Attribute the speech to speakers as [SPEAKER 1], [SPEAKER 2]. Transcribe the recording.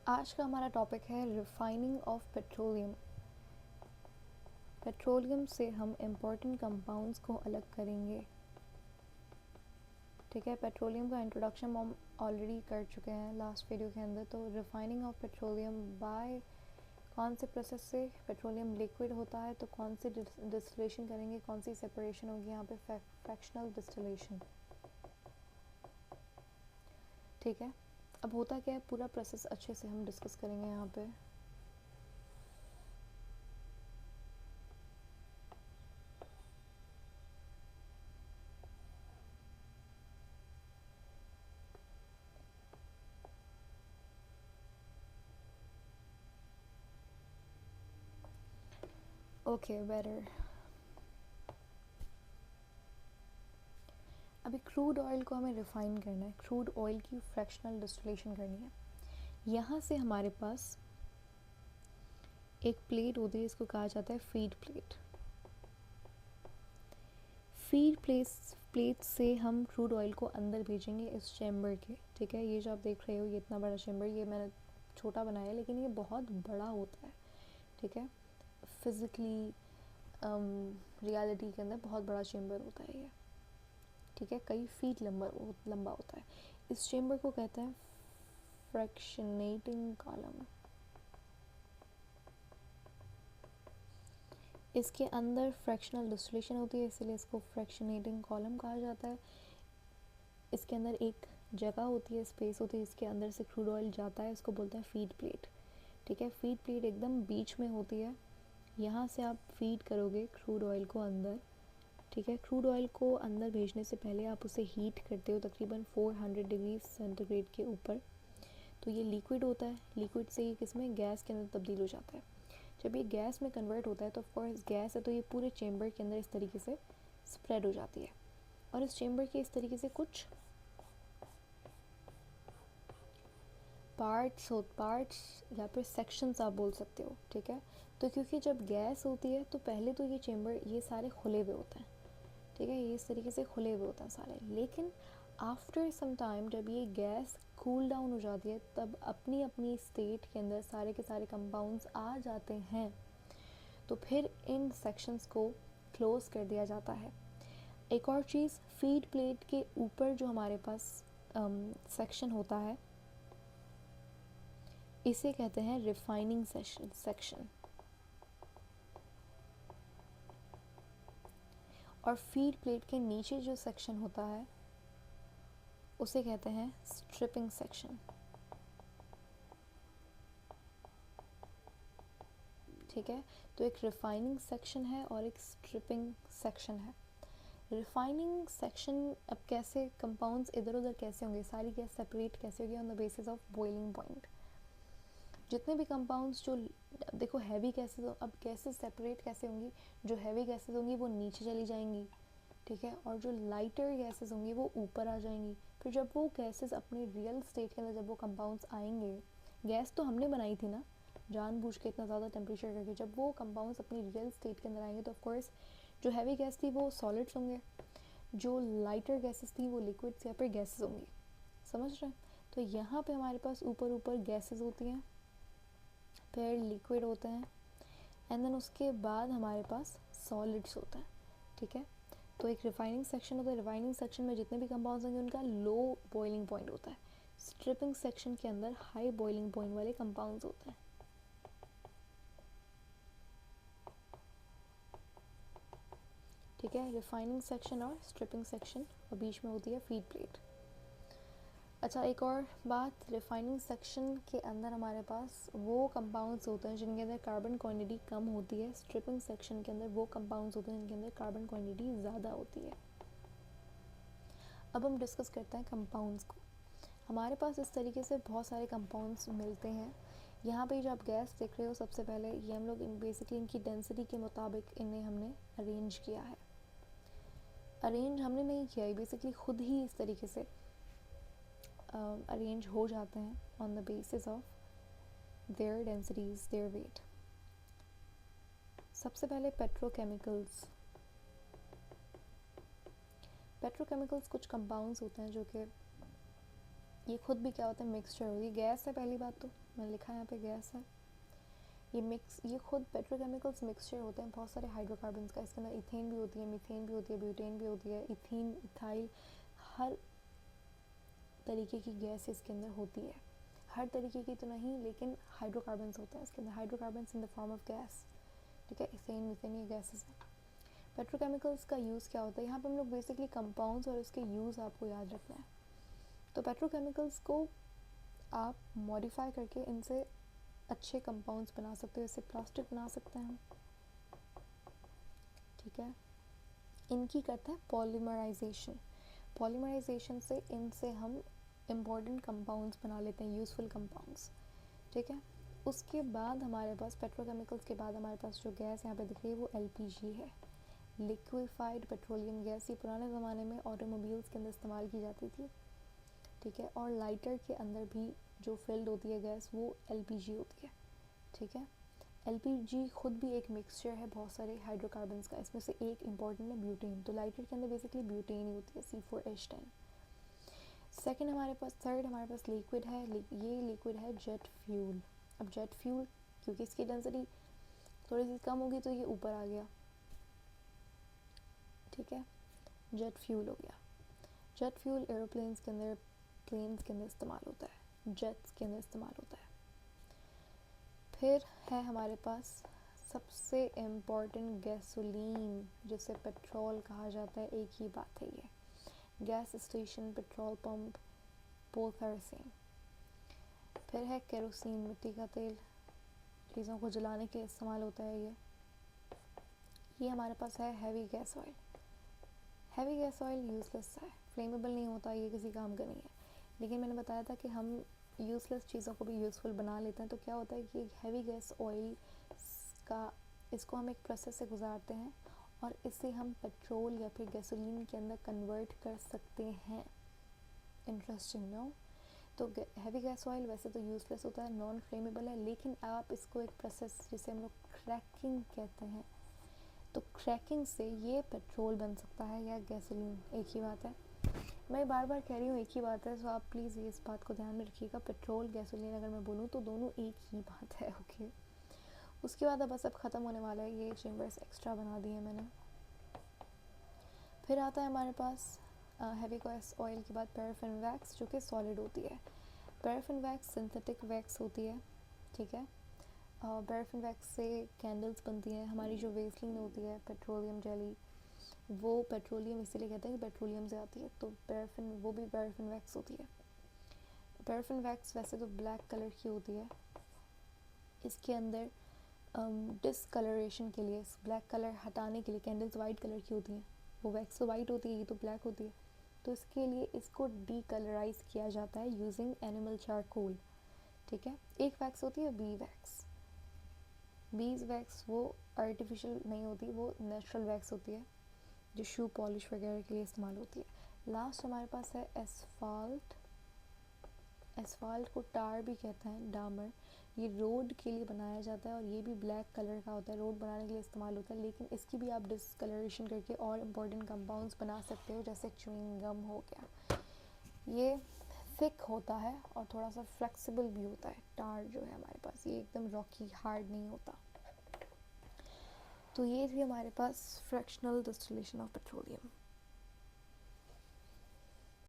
[SPEAKER 1] आज का हमारा टॉपिक है रिफाइनिंग ऑफ पेट्रोलियम। पेट्रोलियम से हम इम्पोर्टेंट कंपाउंड्स को अलग करेंगे। ठीक है, पेट्रोलियम का इंट्रोडक्शन हम ऑलरेडी कर चुके हैं लास्ट वीडियो के अंदर। तो रिफाइनिंग ऑफ पेट्रोलियम बाय कौन से प्रोसेस से पेट्रोलियम लिक्विड होता है, तो कौन सी डिस्टिलेशन करेंगे, कौन सी सेपरेशन होगी यहाँ पे, फ्रैक्शनल डिस्टिलेशन। ठीक है, अब होता क्या है, पूरा प्रोसेस अच्छे से हम डिस्कस करेंगे यहाँ पे। Okay better. अभी क्रूड ऑयल को हमें रिफ़ाइन करना है, क्रूड ऑयल की फ्रैक्शनल डिस्टिलेशन करनी है। यहाँ से हमारे पास एक प्लेट होती है, इसको कहा जाता है फीड प्लेट। फीड प्लेट से हम क्रूड ऑयल को अंदर भेजेंगे इस चैम्बर के। ठीक है, ये जो आप देख रहे हो, ये इतना बड़ा चैम्बर, ये मैंने छोटा बनाया है लेकिन ये बहुत बड़ा होता है। ठीक है, फिज़िकली रियलिटी के अंदर बहुत बड़ा चैम्बर होता है ये। ठीक है, कई फीट लंबा होता है। इस चैम्बर को कहते हैं फ्रैक्शनेटिंग कॉलम। इसके अंदर फ्रैक्शनल डिस्टिलेशन होती है, इसीलिए इसको फ्रैक्शनेटिंग कॉलम कहा जाता है। इसके अंदर एक जगह होती है, स्पेस होती है, इसके अंदर से क्रूड ऑयल जाता है, इसको बोलते हैं फीड प्लेट। ठीक है, फीड प्लेट एकदम बीच में होती है, यहाँ से आप फीड करोगे क्रूड ऑयल को अंदर। ठीक है, क्रूड ऑयल को अंदर भेजने से पहले आप उसे हीट करते हो तकरीबन 400 डिग्री सेंटीग्रेड के ऊपर। तो ये लिक्विड होता है, लिक्विड से ये किसमें, गैस के अंदर तब्दील हो जाता है। जब ये गैस में कन्वर्ट होता है तो ऑफकोर्स गैस है, तो ये पूरे चेम्बर के अंदर इस तरीके से स्प्रेड हो जाती है। और इस चेम्बर के इस तरीके से कुछ पार्ट्स या फिर सेक्शंस आप बोल सकते हो। ठीक है, तो क्योंकि जब गैस होती है तो पहले तो ये चेम्बर ये सारे खुले हुए होते हैं। ठीक है, ये इस तरीके से खुले हुए होते हैं सारे, लेकिन आफ्टर सम टाइम जब ये गैस कूल डाउन हो जाती है तब अपनी अपनी स्टेट के अंदर सारे के सारे कंपाउंड्स आ जाते हैं, तो फिर इन सेक्शंस को क्लोज कर दिया जाता है। एक और चीज़, फीड प्लेट के ऊपर जो हमारे पास सेक्शन होता है, इसे कहते हैं रिफाइनिंग सेक्शन। और फीड प्लेट के नीचे जो सेक्शन होता है उसे कहते हैं स्ट्रिपिंग सेक्शन। ठीक है, तो एक रिफाइनिंग सेक्शन है और एक स्ट्रिपिंग सेक्शन है। रिफाइनिंग सेक्शन, अब कैसे कंपाउंड्स इधर उधर कैसे होंगे, सारी गैस सेपरेट कैसे होगी, on the basis of boiling point. जितने भी कंपाउंड्स जो, देखो हैवी गैसेस, अब गैसेस सेपरेट कैसे होंगी, जो हैवी गैसेस होंगी वो नीचे चली जाएंगी। ठीक है, और जो लाइटर गैसेस होंगी वो ऊपर आ जाएंगी। फिर जब वो गैसेस अपनी रियल स्टेट के अंदर, जब वो कंपाउंड्स आएंगे, गैस तो हमने बनाई थी ना जानबूझ के इतना ज़्यादा टेम्परेचर करके, जब वो कंपाउंड्स अपनी रियल स्टेट के अंदर आएंगे तो ऑफकोर्स जो हैवी गैस थी वो सॉलिड्स होंगे, जो लाइटर गैसेस थी वो लिक्विड्स या फिर गैसेस होंगी। समझ रहे हैं? तो यहाँ पे हमारे पास ऊपर ऊपर गैसेस होती हैं, फिर लिक्विड होते हैं, एंड देन उसके बाद हमारे पास सॉलिड्स होते हैं। ठीक है, तो एक रिफाइनिंग सेक्शन होता है, रिफाइनिंग सेक्शन में जितने भी कंपाउंड्स होंगे उनका लो बॉइलिंग पॉइंट होता है। स्ट्रिपिंग सेक्शन के अंदर हाई बॉइलिंग पॉइंट वाले कंपाउंड्स होते हैं। ठीक है, रिफाइनिंग सेक्शन और स्ट्रिपिंग सेक्शन, और बीच में होती है फीड प्लेट। अच्छा, एक और बात, रिफाइनिंग सेक्शन के अंदर हमारे पास वो कंपाउंड्स होते हैं जिनके अंदर कार्बन क्वांटिटी कम होती है, स्ट्रिपिंग सेक्शन के अंदर वो कंपाउंड्स होते हैं जिनके अंदर कार्बन क्वांटिटी ज़्यादा होती है। अब हम डिस्कस करते हैं कंपाउंड्स को। हमारे पास इस तरीके से बहुत सारे कंपाउंड्स मिलते हैं। यहाँ पे जो आप गैस देख रहे हो, सबसे पहले ये हम लोग बेसिकली इनकी डेंसिटी के मुताबिक इन्हें हमने अरेंज किया है। अरेंज हमने नहीं किया है, बेसिकली खुद ही इस तरीके से अरेंज हो जाते हैं on the basis of their densities, their weight. सबसे पहले पेट्रोकेमिकल्स। पेट्रोकेमिकल्स कुछ कंपाउंड्स होते हैं जो कि ये खुद भी क्या होता है, मिक्सचर होती है, गैस है, पहली बात तो मैंने लिखा है यहाँ पे गैस है। ये खुद पेट्रोकेमिकल्स मिक्सचर होते हैं बहुत सारे हाइड्रोकार्बन्स का। इसके अंदर इथेन भी होती है, मीथेन भी होती है, ब्यूटेन भी होती है, इथीन, इथाइल, हर तरीके की गैस इसके अंदर होती है। हर तरीके की तो नहीं, लेकिन हाइड्रोकार्बन्स होते हैं इसके अंदर, hydrocarbons in the form of gas, ठीक है। इथेन, मीथेन, ये गैसेस हैं। पेट्रोकेमिकल्स का यूज़ क्या होता है, यहाँ पे हम लोग बेसिकली कंपाउंड्स और उसके यूज़ आपको याद रखना है। तो पेट्रोकेमिकल्स को आप मॉडिफाई करके इनसे अच्छे कंपाउंड्स बना सकते हो, इससे प्लास्टिक बना सकते हैं हम, ठीक है। इनकी करते हैं पॉलीमराइजेशन। पॉलीमराइजेशन से इनसे हम इम्पॉर्टेंट कंपाउंड्स बना लेते हैं, यूज़फुल कंपाउंड्स, ठीक है। उसके बाद हमारे पास पेट्रोकेमिकल्स के बाद हमारे पास जो गैस यहाँ पे दिख रही है वो LPG है, लिक्विफाइड पेट्रोलियम गैस। ये पुराने ज़माने में ऑटोमोबाइल्स के अंदर इस्तेमाल की जाती थी, ठीक है। और लाइटर के अंदर भी जो फिल्ड होती है गैस वो LPG होती है, ठीक है। LPG खुद भी एक मिक्सचर है बहुत सारे हाइड्रोकार्बन्स का, इसमें से एक इम्पॉर्टेंट है ब्यूटेन। तो लाइटर के अंदर बेसिकली ब्यूटेन ही होती है, C4H10। सेकेंड हमारे पास, थर्ड हमारे पास लिक्विड है, ये लिक्विड है जेट फ्यूल। अब जेट फ्यूल क्योंकि इसकी डेंसिटी थोड़ी सी कम होगी तो ये ऊपर आ गया, ठीक है। जेट फ्यूल हो गया। जेट फ्यूल एरोप्लेन्स के अंदर, प्लेन्स के अंदर इस्तेमाल होता है, जेट्स के अंदर इस्तेमाल होता है। फिर है हमारे पास सबसे इम्पॉर्टेंट गैसोलीन, जिसे पेट्रोल कहा जाता है। एक ही बात है ये, gas station, petrol pump, both are same. फिर है केरोसिन, मिट्टी का तेल, चीज़ों को जलाने के लिए इस्तेमाल होता है ये हमारे पास है heavy gas oil. Heavy gas oil useless है, फ्लेमेबल नहीं होता, ये किसी काम का नहीं है। लेकिन मैंने बताया था कि हम यूज़लेस चीज़ों को भी यूज़फुल बना लेते हैं। तो क्या होता है कि हैवी गैस ऑयल का, इसको हम एक प्रोसेस से गुजारते हैं और इसे हम पेट्रोल या फिर गैसोलीन के अंदर कन्वर्ट कर सकते हैं। Interesting no. तो हैवी गैस ऑयल वैसे तो यूज़लेस होता है, नॉन फ्लेमेबल है, लेकिन आप इसको एक प्रोसेस जिसे हम लोग क्रैकिंग कहते हैं, तो क्रैकिंग से ये पेट्रोल बन सकता है या गैसोलीन, एक ही बात है। मैं बार बार कह रही हूँ एक ही बात है, तो आप प्लीज़ ये इस बात को ध्यान में रखिएगा। पेट्रोल गैसोलीन अगर मैं बोलूँ तो दोनों एक ही बात है, ओके। उसके बाद अब बस अब ख़त्म होने वाला है, ये चेम्बर्स एक्स्ट्रा बना दिए मैंने। फिर आता है हमारे पास हैवी गैस ऑयल के बाद पैराफिन वैक्स, जो कि सॉलिड होती है। पैराफिन वैक्स सिंथेटिक वैक्स होती है, ठीक है। पैराफिन वैक्स से कैंडल्स बनती हैं। हमारी जो वेसलिन होती है, पेट्रोलियम जेली, वो पेट्रोलियम इसीलिए कहते हैं कि पेट्रोलियम से आती है, तो पैराफिन, वो भी पैराफिन वैक्स होती है। पैराफिन वैक्स वैसे तो ब्लैक कलर की होती है। इसके अंदर डिसकलरेशन के लिए, ब्लैक कलर हटाने के लिए, कैंडल्स वाइट कलर की होती हैं, वो वैक्स तो वाइट होती है, ये तो ब्लैक होती है, तो इसके लिए इसको डीकलराइज किया जाता है यूजिंग एनिमल चारकोल, ठीक है। एक वैक्स होती है बी वैक्स। बीज वैक्स वो आर्टिफिशियल नहीं होती, वो नेचुरल वैक्स होती है, जो शू पॉलिश वगैरह के लिए इस्तेमाल होती है। लास्ट हमारे पास है एसफाल्ट। एसफाल्ट को टार भी कहते हैं, डामर। ये रोड के लिए बनाया जाता है और ये भी ब्लैक कलर का होता है, रोड बनाने के लिए इस्तेमाल होता है, लेकिन इसकी भी आप डिसकलरेशन करके और इम्पोर्टेंट कंपाउंड्स बना सकते हो, जैसे च्युइंग गम हो गया। ये थिक होता है और थोड़ा सा फ्लेक्सिबल भी होता है। टार जो है हमारे पास, ये एकदम रॉकी हार्ड नहीं होता। तो ये थी हमारे पास फ्रैक्शनल डिस्टिलेशन ऑफ पेट्रोलियम।